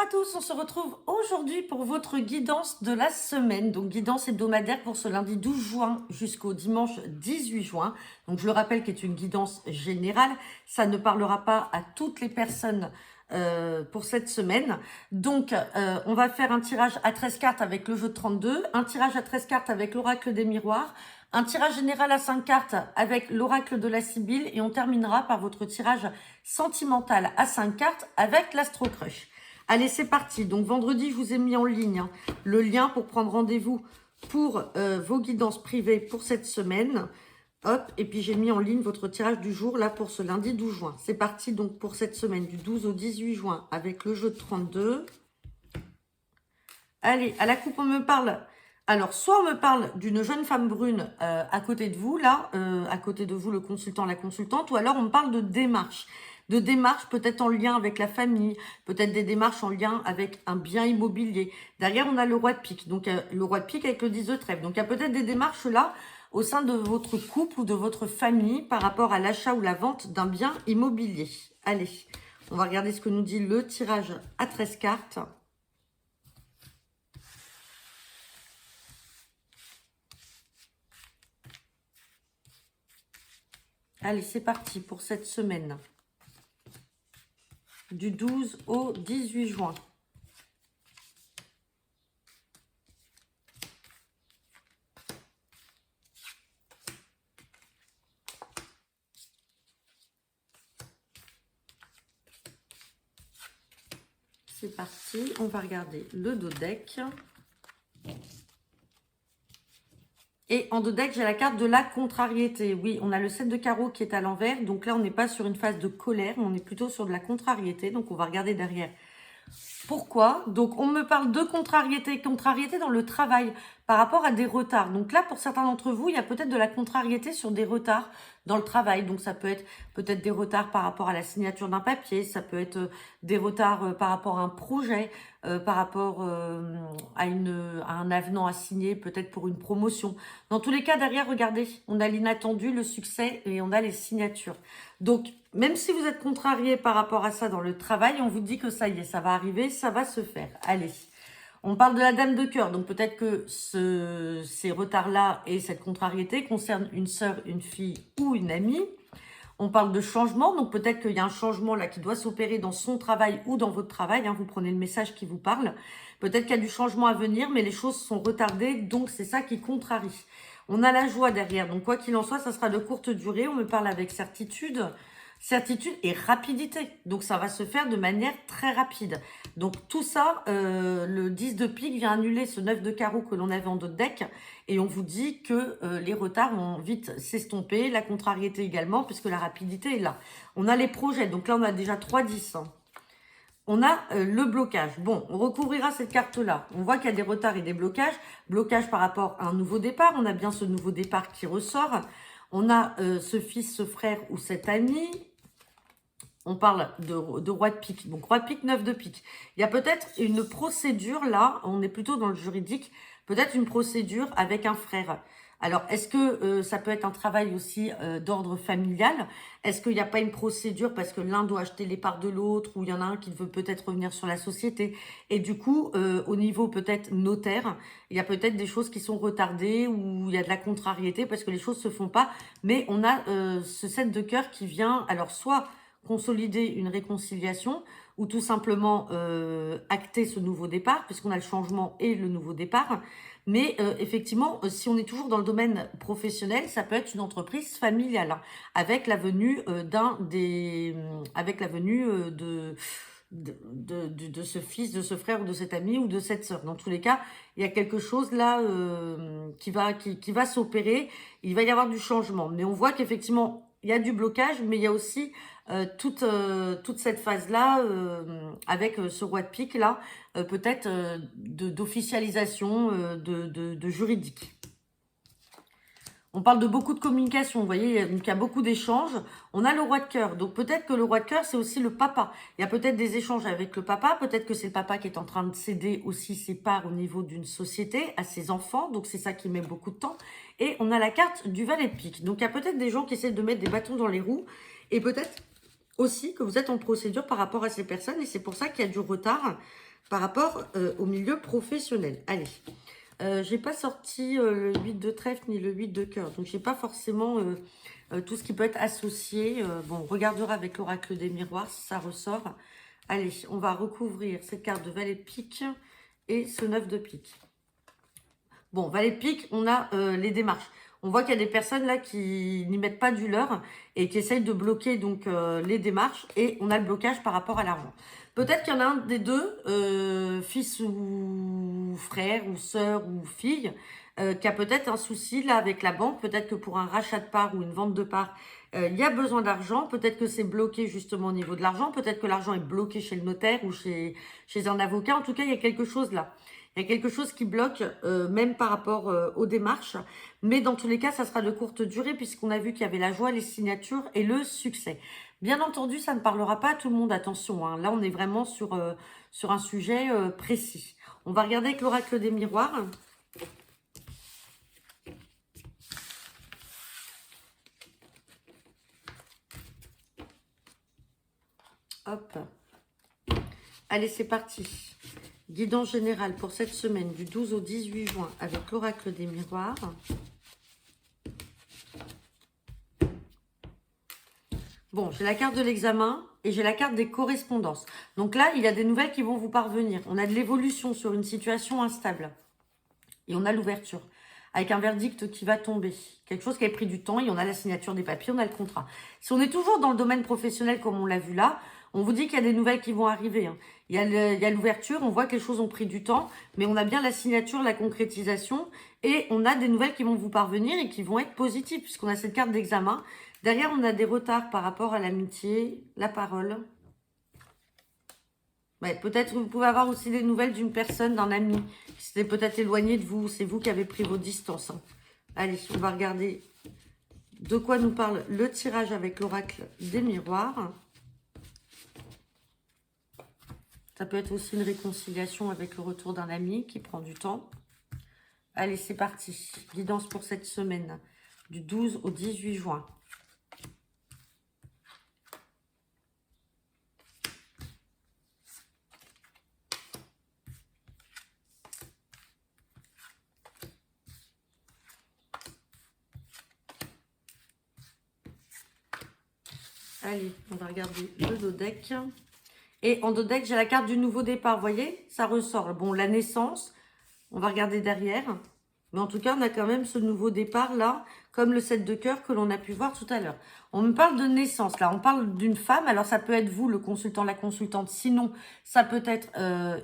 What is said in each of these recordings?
tous, on se retrouve aujourd'hui pour votre guidance de la semaine, donc guidance hebdomadaire pour ce lundi 12 juin jusqu'au dimanche 18 juin. Donc je le rappelle qui est une guidance générale, ça ne parlera pas à toutes les personnes pour cette semaine. Donc on va faire un tirage à 13 cartes avec le jeu de 32, un tirage à 13 cartes avec l'oracle des miroirs, un tirage général à 5 cartes avec l'oracle de la Sibylle et on terminera par votre tirage sentimental à 5 cartes avec l'Astro Crush. Allez, c'est parti. Donc, vendredi, je vous ai mis en ligne le lien pour prendre rendez-vous pour vos guidances privées pour cette semaine. Hop, et puis j'ai mis en ligne votre tirage du jour, là, pour ce lundi 12 juin. C'est parti, donc, pour cette semaine, du 12 au 18 juin, avec le jeu de 32. Allez, à la coupe, on me parle... Alors, soit on me parle d'une jeune femme brune à côté de vous, là, à côté de vous, le consultant, la consultante, ou alors on me parle de démarche. De démarches peut-être en lien avec la famille, peut-être des démarches en lien avec un bien immobilier. Derrière, on a le roi de pique, donc le roi de pique avec le 10 de trèfle. Donc, il y a peut-être des démarches là au sein de votre couple ou de votre famille par rapport à l'achat ou la vente d'un bien immobilier. Allez, on va regarder ce que nous dit le tirage à 13 cartes. Allez, c'est parti pour cette semaine. Du 12 au 18 juin. C'est parti, on va regarder le dos deck. Et en dos deck, j'ai la carte de la contrariété. Oui, on a le 7 de carreau qui est à l'envers. Donc là, on n'est pas sur une phase de colère, mais on est plutôt sur de la contrariété. Donc, on va regarder derrière. Pourquoi? Donc, on me parle de contrariété. Contrariété dans le travail par rapport à des retards. Donc là, pour certains d'entre vous, il y a peut-être de la contrariété sur des retards dans le travail. Donc, ça peut être peut-être des retards par rapport à la signature d'un papier. Ça peut être des retards par rapport à un projet, par rapport à un avenant à signer, peut-être pour une promotion. Dans tous les cas, derrière, regardez, on a l'inattendu, le succès et on a les signatures. Donc, même si vous êtes contrarié par rapport à ça dans le travail, on vous dit que ça y est, ça va arriver, ça va se faire. Allez, on parle de la dame de cœur. Donc, peut-être que ces retards-là et cette contrariété concernent une sœur, une fille ou une amie. On parle de changement. Donc, peut-être qu'il y a un changement là qui doit s'opérer dans son travail ou dans votre travail. Hein, vous prenez le message qui vous parle. Peut-être qu'il y a du changement à venir, mais les choses sont retardées. Donc, c'est ça qui contrarie. On a la joie derrière. Donc, quoi qu'il en soit, ça sera de courte durée. On me parle avec certitude. Certitude et rapidité. Donc, ça va se faire de manière très rapide. Donc, tout ça, le 10 de pique vient annuler ce 9 de carreau que l'on avait en dos de deck. Et on vous dit que les retards vont vite s'estomper. La contrariété également, puisque la rapidité est là. On a les projets. Donc là, on a déjà 3-10. Hein. On a le blocage. Bon, on recouvrira cette carte-là. On voit qu'il y a des retards et des blocages. Blocage par rapport à un nouveau départ. On a bien ce nouveau départ qui ressort. On a ce fils, ce frère ou cet ami. On parle de roi de pique. Donc, roi de pique, 9 de pique. Il y a peut-être une procédure là. On est plutôt dans le juridique. Peut-être une procédure avec un frère. Alors, est-ce que ça peut être un travail aussi d'ordre familial? Est-ce qu'il n'y a pas une procédure parce que l'un doit acheter les parts de l'autre ou il y en a un qui veut peut-être revenir sur la société? Et du coup, au niveau peut-être notaire, il y a peut-être des choses qui sont retardées ou il y a de la contrariété parce que les choses se font pas. Mais on a ce 7 de cœur qui vient, alors soit consolider une réconciliation ou tout simplement acter ce nouveau départ puisqu'on a le changement et le nouveau départ. Mais effectivement, si on est toujours dans le domaine professionnel, ça peut être une entreprise familiale hein, avec la venue avec la venue de ce fils, de ce frère ou de cet ami ou de cette sœur. Dans tous les cas, il y a quelque chose là qui va s'opérer. Il va y avoir du changement. Mais on voit qu'effectivement, il y a du blocage, mais il y a aussi toute cette phase-là, avec ce roi de pique, là, peut-être d'officialisation, de juridique. On parle de beaucoup de communication, vous voyez, donc il y a beaucoup d'échanges. On a le roi de cœur, donc peut-être que le roi de cœur, c'est aussi le papa. Il y a peut-être des échanges avec le papa, peut-être que c'est le papa qui est en train de céder aussi ses parts au niveau d'une société à ses enfants, donc c'est ça qui met beaucoup de temps. Et on a la carte du valet de pique, donc il y a peut-être des gens qui essaient de mettre des bâtons dans les roues, et peut-être aussi que vous êtes en procédure par rapport à ces personnes, et c'est pour ça qu'il y a du retard. par rapport au milieu professionnel. Allez, j'ai pas sorti le 8 de trèfle ni le 8 de cœur, donc j'ai pas forcément tout ce qui peut être associé. Bon, on regardera avec l'oracle des miroirs si ça ressort. Allez, on va recouvrir cette carte de valet de pique et ce 9 de pique. Bon, valet de pique, on a les démarches. On voit qu'il y a des personnes là qui n'y mettent pas du leur et qui essayent de bloquer donc les démarches, et on a le blocage par rapport à l'argent. Peut-être qu'il y en a un des deux, fils ou frère ou sœur ou fille, qui a peut-être un souci là avec la banque. Peut-être que pour un rachat de part ou une vente de part, il y a besoin d'argent. Peut-être que c'est bloqué justement au niveau de l'argent. Peut-être que l'argent est bloqué chez le notaire ou chez un avocat. En tout cas, il y a quelque chose là. Il y a quelque chose qui bloque, même par rapport aux démarches. Mais dans tous les cas, ça sera de courte durée, puisqu'on a vu qu'il y avait la joie, les signatures et le succès. Bien entendu, ça ne parlera pas à tout le monde, attention. Hein. Là, on est vraiment sur un sujet précis. On va regarder avec l'oracle des miroirs. Hop. Allez, c'est parti. Guidance générale pour cette semaine du 12 au 18 juin avec l'oracle des miroirs. Bon, j'ai la carte de l'examen et j'ai la carte des correspondances. Donc là, il y a des nouvelles qui vont vous parvenir. On a de l'évolution sur une situation instable. Et on a l'ouverture avec un verdict qui va tomber. Quelque chose qui a pris du temps, et on a la signature des papiers, on a le contrat. Si on est toujours dans le domaine professionnel comme on l'a vu là, on vous dit qu'il y a des nouvelles qui vont arriver. Hein. Il y a l'ouverture, on voit que les choses ont pris du temps, mais on a bien la signature, la concrétisation, et on a des nouvelles qui vont vous parvenir et qui vont être positives, puisqu'on a cette carte d'examen. Derrière, on a des retards par rapport à l'amitié, la parole. Ouais, peut-être vous pouvez avoir aussi des nouvelles d'une personne, d'un ami qui s'était peut-être éloigné de vous. C'est vous qui avez pris vos distances. Hein. Allez, on va regarder de quoi nous parle le tirage avec l'oracle des miroirs. Ça peut être aussi une réconciliation avec le retour d'un ami qui prend du temps. Allez, c'est parti. Guidance pour cette semaine du 12 au 18 juin. Allez, on va regarder le dos deck. Et en dos deck, j'ai la carte du nouveau départ. Vous voyez, ça ressort. Bon, la naissance, on va regarder derrière. Mais en tout cas, on a quand même ce nouveau départ là, comme le 7 de cœur que l'on a pu voir tout à l'heure. On me parle de naissance là, on parle d'une femme. Alors ça peut être vous, le consultant, la consultante. Sinon, ça peut être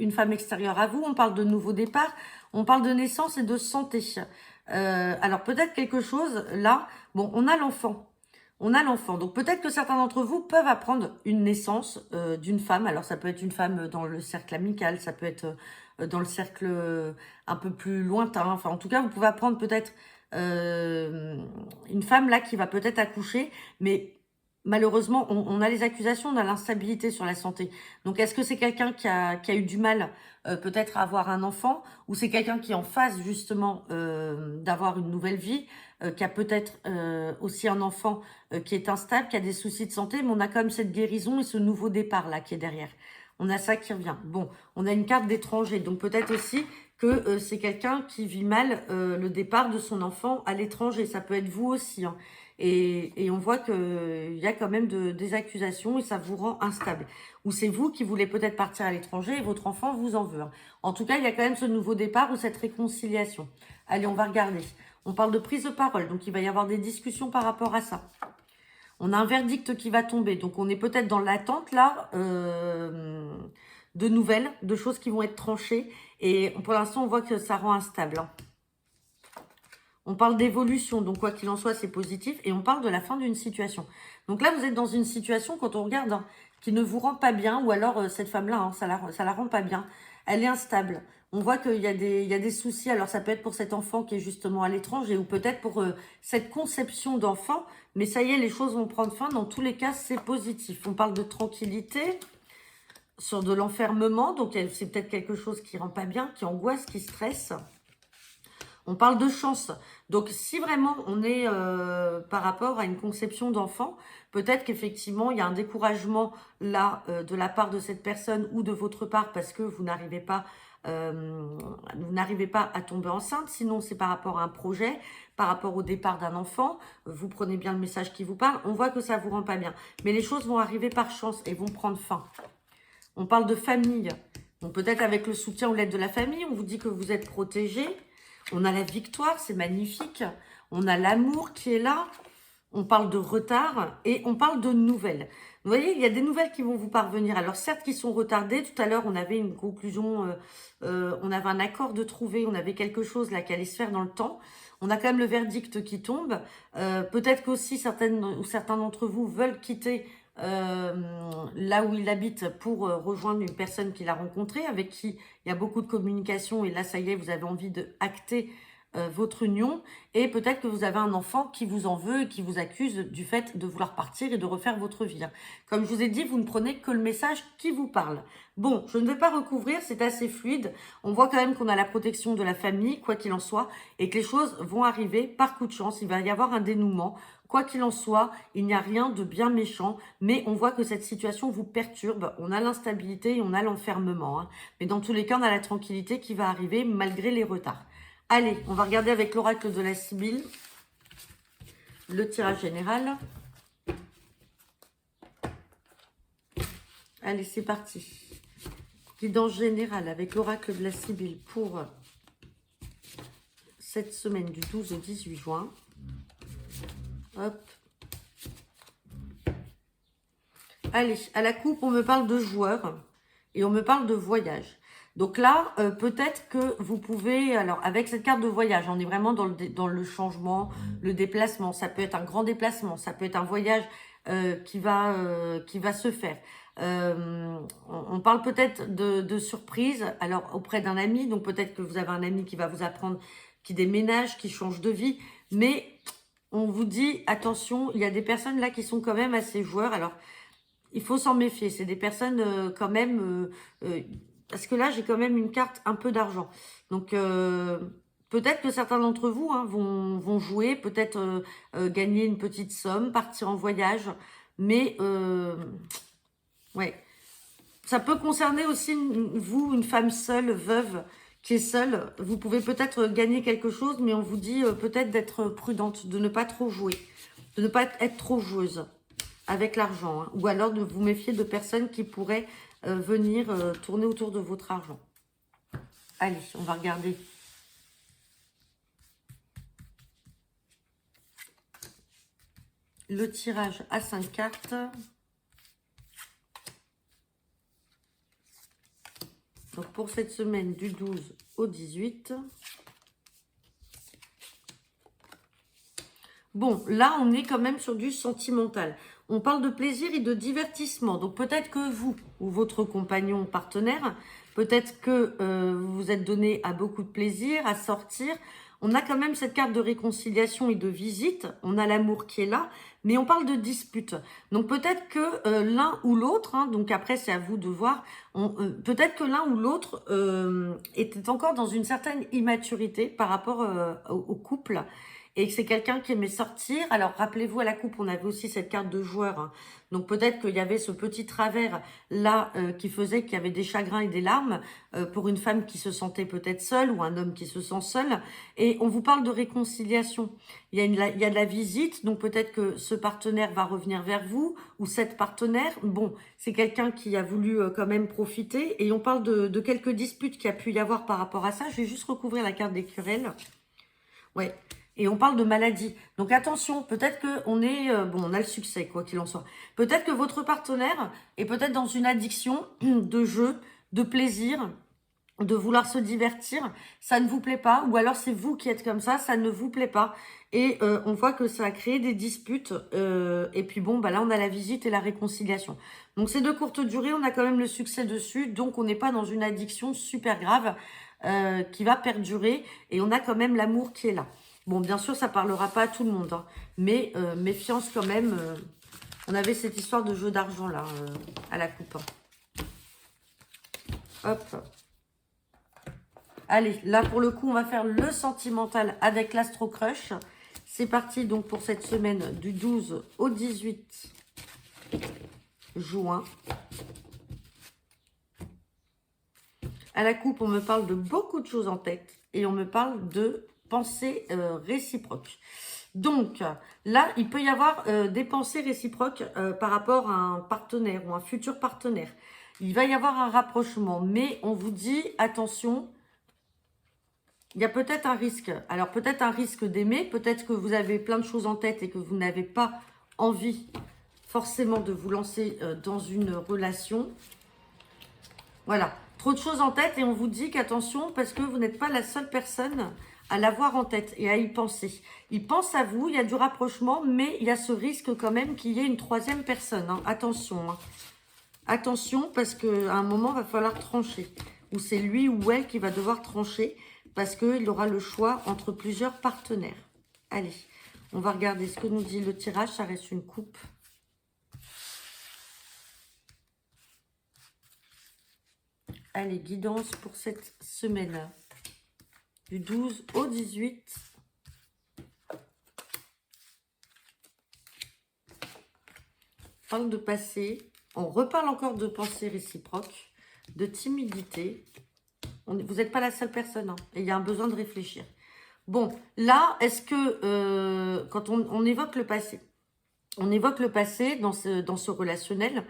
une femme extérieure à vous. On parle de nouveau départ. On parle de naissance et de santé. Alors peut-être quelque chose là. Bon, on a l'enfant. On a l'enfant. Donc peut-être que certains d'entre vous peuvent apprendre une naissance d'une femme. Alors ça peut être une femme dans le cercle amical, ça peut être dans le cercle un peu plus lointain. Enfin en tout cas, vous pouvez apprendre peut-être une femme là qui va peut-être accoucher. Mais malheureusement, on a les accusations, on a l'instabilité sur la santé. Donc est-ce que c'est quelqu'un qui a eu du mal peut-être à avoir un enfant, ou c'est quelqu'un qui est en phase justement d'avoir une nouvelle vie, qui a peut-être aussi un enfant qui est instable, qui a des soucis de santé, mais on a quand même cette guérison et ce nouveau départ là qui est derrière. On a ça qui revient. Bon, on a une carte d'étranger, donc peut-être aussi que c'est quelqu'un qui vit mal le départ de son enfant à l'étranger. Ça peut être vous aussi. Hein. Et on voit qu'il y a quand même des accusations et ça vous rend instable. Ou c'est vous qui voulez peut-être partir à l'étranger et votre enfant vous en veut. Hein. En tout cas, il y a quand même ce nouveau départ ou cette réconciliation. Allez, on va regarder. On parle de prise de parole, donc il va y avoir des discussions par rapport à ça. On a un verdict qui va tomber, donc on est peut-être dans l'attente là de nouvelles, de choses qui vont être tranchées. Et pour l'instant, on voit que ça rend instable. Hein. On parle d'évolution, donc quoi qu'il en soit, c'est positif. Et on parle de la fin d'une situation. Donc là, vous êtes dans une situation, quand on regarde, hein, qui ne vous rend pas bien, ou alors cette femme-là, hein, ça la rend pas bien. Elle est instable. On voit qu'il y a des soucis. Alors ça peut être pour cet enfant qui est justement à l'étranger, ou peut-être pour cette conception d'enfant. Mais ça y est, les choses vont prendre fin. Dans tous les cas, c'est positif. On parle de tranquillité, sur de l'enfermement. Donc c'est peut-être quelque chose qui rend pas bien, qui angoisse, qui stresse. On parle de chance. Donc, si vraiment on est par rapport à une conception d'enfant, peut-être qu'effectivement, il y a un découragement là de la part de cette personne ou de votre part parce que vous n'arrivez pas à tomber enceinte. Sinon, c'est par rapport à un projet, par rapport au départ d'un enfant. Vous prenez bien le message qui vous parle. On voit que ça vous rend pas bien. Mais les choses vont arriver par chance et vont prendre fin. On parle de famille. Donc peut-être avec le soutien ou l'aide de la famille, on vous dit que vous êtes protégé. On a la victoire, c'est magnifique. On a l'amour qui est là. On parle de retard et on parle de nouvelles. Vous voyez, il y a des nouvelles qui vont vous parvenir. Alors certes, qui sont retardées. Tout à l'heure, on avait une conclusion, on avait un accord de trouver, on avait quelque chose là qui allait se faire dans le temps. On a quand même le verdict qui tombe. Peut-être qu'aussi certaines ou certains d'entre vous veulent quitter là où il habite pour rejoindre une personne qu'il a rencontrée, avec qui il y a beaucoup de communication. Et là, ça y est, vous avez envie de acter votre union, et peut-être que vous avez un enfant qui vous en veut et qui vous accuse du fait de vouloir partir et de refaire votre vie. Comme je vous ai dit, vous ne prenez que le message qui vous parle. Bon, je ne vais pas recouvrir, c'est assez fluide. On voit quand même qu'on a la protection de la famille, quoi qu'il en soit, et que les choses vont arriver par coup de chance. Il va y avoir un dénouement. Quoi qu'il en soit, il n'y a rien de bien méchant, mais on voit que cette situation vous perturbe. On a l'instabilité et on a l'enfermement. Mais dans tous les cas, on a la tranquillité qui va arriver malgré les retards. Allez, on va regarder avec l'oracle de la Sibylle le tirage général. Allez, c'est parti. Guidance générale avec l'oracle de la Sibylle pour cette semaine du 12 au 18 juin. Hop. Allez, à la coupe, on me parle de joueurs et on me parle de voyage. Donc là, peut-être que vous pouvez, alors avec cette carte de voyage, on est vraiment dans le changement, le déplacement. Ça peut être un grand déplacement, ça peut être un voyage qui va se faire. On parle peut-être de surprise, alors auprès d'un ami, donc peut-être que vous avez un ami qui va vous apprendre, qui déménage, qui change de vie, mais on vous dit, attention, il y a des personnes là qui sont quand même assez joueurs, alors il faut s'en méfier, c'est des personnes quand même... parce que là, j'ai quand même une carte un peu d'argent. Donc, peut-être que certains d'entre vous vont jouer, peut-être gagner une petite somme, partir en voyage. Mais, ouais, ça peut concerner aussi vous, une femme seule, veuve, qui est seule. Vous pouvez peut-être gagner quelque chose, mais on vous dit peut-être d'être prudente, de ne pas trop jouer, de ne pas être trop joueuse avec l'argent. Ou alors de vous méfier de personnes qui pourraient... venir tourner autour de votre argent. Allez, on va regarder. Le tirage à 5 cartes. Donc pour cette semaine du 12 au 18. Bon, là, on est quand même sur du sentimental. On parle de plaisir et de divertissement. Donc, peut-être que vous ou votre compagnon ou partenaire, peut-être que vous vous êtes donné à beaucoup de plaisir, à sortir. On a quand même cette carte de réconciliation et de visite. On a l'amour qui est là, mais on parle de dispute. Donc, peut-être que l'un ou l'autre, donc après, c'est à vous de voir, peut-être que l'un ou l'autre était encore dans une certaine immaturité par rapport au couple. Et que c'est quelqu'un qui aimait sortir. Alors, rappelez-vous, à la coupe, on avait aussi cette carte de joueur. Donc, peut-être qu'il y avait ce petit travers là qui faisait qu'il y avait des chagrins et des larmes pour une femme qui se sentait peut-être seule ou un homme qui se sent seul. Et on vous parle de réconciliation. Il y a de la visite, donc peut-être que ce partenaire va revenir vers vous ou cette partenaire. Bon, c'est quelqu'un qui a voulu quand même profiter. Et on parle de quelques disputes qu'il y a pu y avoir par rapport à ça. Je vais juste recouvrir la carte des querelles. Ouais. Et on parle de maladie. Donc attention, peut-être qu'on est... bon, on a le succès, quoi qu'il en soit. Peut-être que votre partenaire est peut-être dans une addiction de jeu, de plaisir, de vouloir se divertir. Ça ne vous plaît pas. Ou alors c'est vous qui êtes comme ça ne vous plaît pas. Et on voit que ça a créé des disputes. Et puis bon, bah là, on a la visite et la réconciliation. Donc c'est de courte durée, on a quand même le succès dessus. Donc on n'est pas dans une addiction super grave qui va perdurer. Et on a quand même l'amour qui est là. Bon, bien sûr, ça ne parlera pas à tout le monde, mais méfiance quand même. On avait cette histoire de jeu d'argent, là, à la coupe. Hop. Allez, là pour le coup, on va faire le sentimental avec l'Astro Crush. C'est parti donc pour cette semaine du 12 au 18 juin. À la coupe, on me parle de beaucoup de choses en tête et on me parle de pensées réciproques. Donc là, il peut y avoir des pensées réciproques par rapport à un partenaire ou un futur partenaire. Il va y avoir un rapprochement, mais on vous dit, attention, il y a peut-être un risque. Alors peut-être un risque d'aimer, peut-être que vous avez plein de choses en tête et que vous n'avez pas envie forcément de vous lancer dans une relation. Voilà, trop de choses en tête et on vous dit qu'attention parce que vous n'êtes pas la seule personne à l'avoir en tête et à y penser. Il pense à vous, il y a du rapprochement, mais il y a ce risque quand même qu'il y ait une troisième personne. Hein. Attention, hein. Attention parce qu'à un moment, il va falloir trancher. Ou c'est lui ou elle qui va devoir trancher parce qu'il aura le choix entre plusieurs partenaires. Allez, on va regarder ce que nous dit le tirage. Ça reste une coupe. Allez, guidance pour cette semaine. Du 12 au 18. On parle de passé. On reparle encore de pensée réciproque, de timidité. Vous n'êtes pas la seule personne. Hein, et il y a un besoin de réfléchir. Bon, là, est-ce que quand on évoque le passé, on évoque le passé dans ce relationnel,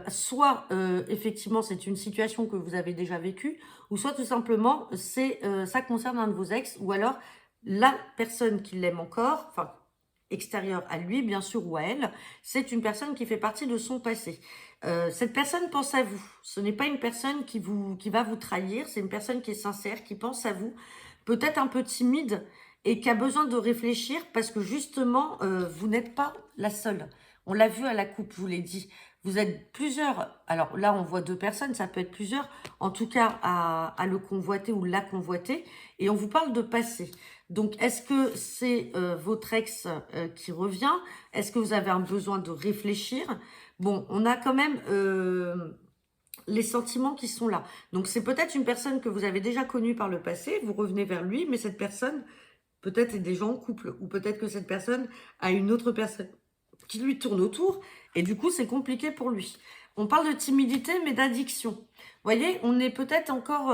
soit effectivement c'est une situation que vous avez déjà vécue, ou soit tout simplement ça concerne un de vos ex, ou alors la personne qui l'aime encore, enfin extérieure à lui bien sûr ou à elle, c'est une personne qui fait partie de son passé. Cette personne pense à vous, ce n'est pas une personne qui va vous trahir, c'est une personne qui est sincère, qui pense à vous, peut-être un peu timide et qui a besoin de réfléchir parce que justement vous n'êtes pas la seule. On l'a vu à la coupe, je vous l'ai dit. Vous êtes plusieurs, alors là on voit 2 personnes, ça peut être plusieurs, en tout cas à le convoiter ou la convoiter, et on vous parle de passé. Donc est-ce que c'est votre ex qui revient? Est-ce que vous avez un besoin de réfléchir? Bon, on a quand même les sentiments qui sont là. Donc c'est peut-être une personne que vous avez déjà connue par le passé, vous revenez vers lui, mais cette personne peut-être est déjà en couple, ou peut-être que cette personne a une autre personne qui lui tourne autour, et du coup, c'est compliqué pour lui. On parle de timidité, mais d'addiction. Vous voyez, on est peut-être encore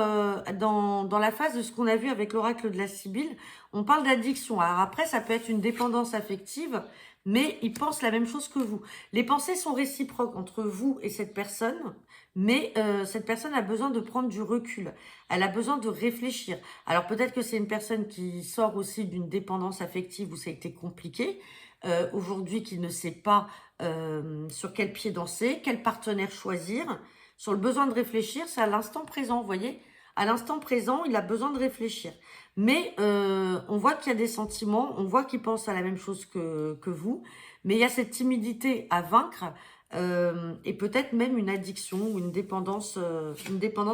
dans la phase de ce qu'on a vu avec l'oracle de la Sibylle. On parle d'addiction. Alors après, ça peut être une dépendance affective, mais il pense la même chose que vous. Les pensées sont réciproques entre vous et cette personne, mais cette personne a besoin de prendre du recul. Elle a besoin de réfléchir. Alors peut-être que c'est une personne qui sort aussi d'une dépendance affective où ça a été compliqué. Aujourd'hui, qui ne sait pas sur quel pied danser, quel partenaire choisir. Sur le besoin de réfléchir, c'est à l'instant présent, vous voyez. À l'instant présent, il a besoin de réfléchir. Mais on voit qu'il y a des sentiments, on voit qu'il pense à la même chose que vous. Mais il y a cette timidité à vaincre et peut-être même une addiction ou une dépendance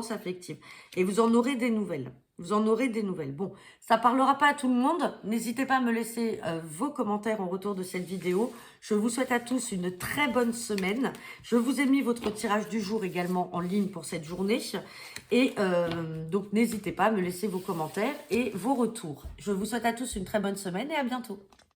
affective. Et vous en aurez des nouvelles. Vous en aurez des nouvelles. Bon, ça parlera pas à tout le monde. N'hésitez pas à me laisser vos commentaires en retour de cette vidéo. Je vous souhaite à tous une très bonne semaine. Je vous ai mis votre tirage du jour également en ligne pour cette journée. Et donc, n'hésitez pas à me laisser vos commentaires et vos retours. Je vous souhaite à tous une très bonne semaine et à bientôt.